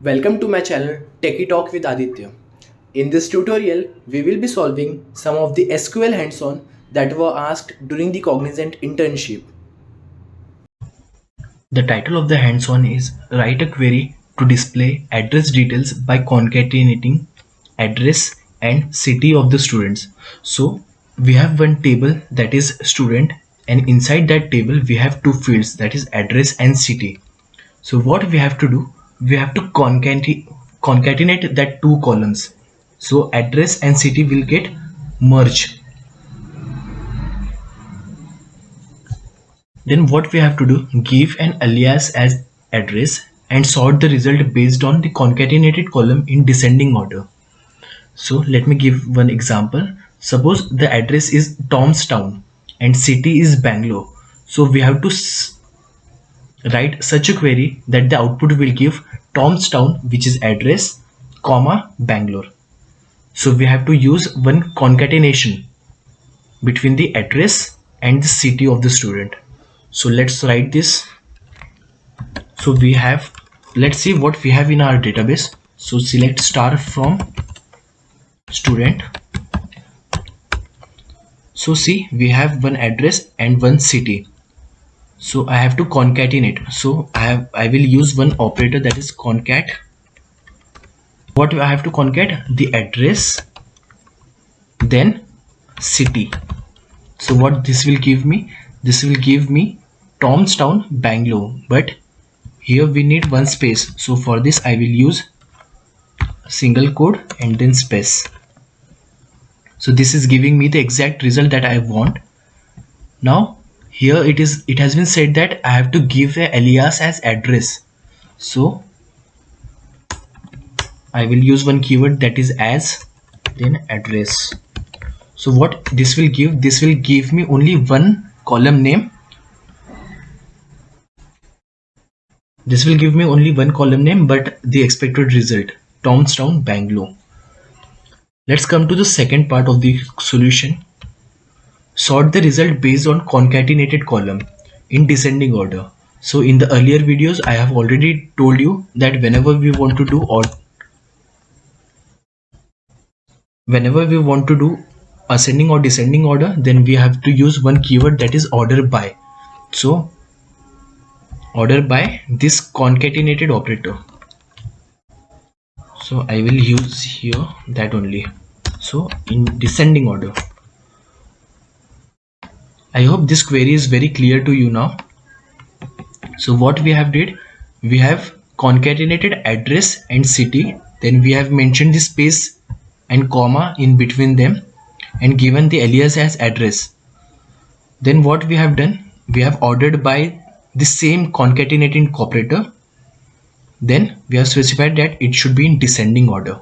Welcome to my channel Techie Talk with Aditya. In this tutorial, we will be solving some of the SQL hands-on that were asked during the Cognizant internship. The title of the hands-on is Write a query to display address details by concatenating address and city of the students. So we have one table that is student, and inside that table we have two fields, that is address and city. So what we have to do, we have to concatenate that two columns. So address and city will get merged. Then what we have to do, give an alias as address and sort the result based on the concatenated column in descending order. So let me give one example. Suppose the address is Tomstown and city is Bangalore. So we have to write such a query that the output will give Tomstown, which is address, comma Bangalore. So we have to use one concatenation between the address and the city of the student. So let's write this. So we have, let's see what we have in our database. So select star from student. So see, we have one address and one city. So I have to concatenate. So I will use one operator, that is concat. What I have to concat? The address, then city. So what this will give me? This will give me Tomstown, Bangalore, but here we need one space. So for this I will use single quote and then space. So this is giving me the exact result that I want. Now here it has been said that I have to give a alias as address. So I will use one keyword, that is as, then address. So what this will give? This will give me only one column name. This will give me only one column name, but the expected result, Tomstown, Bangalore. Let's come to the second part of the solution. Sort the result based on concatenated column in descending order. So in the earlier videos, I have already told you that whenever we want to do ascending or descending order, then we have to use one keyword, that is order by. So order by this concatenated operator. So I will use here that only. So in descending order. I hope this query is very clear to you now. So what we have did, we have concatenated address and city, then we have mentioned the space and comma in between them and given the alias as address. Then what we have done, we have ordered by the same concatenating operator. Then we have specified that it should be in descending order.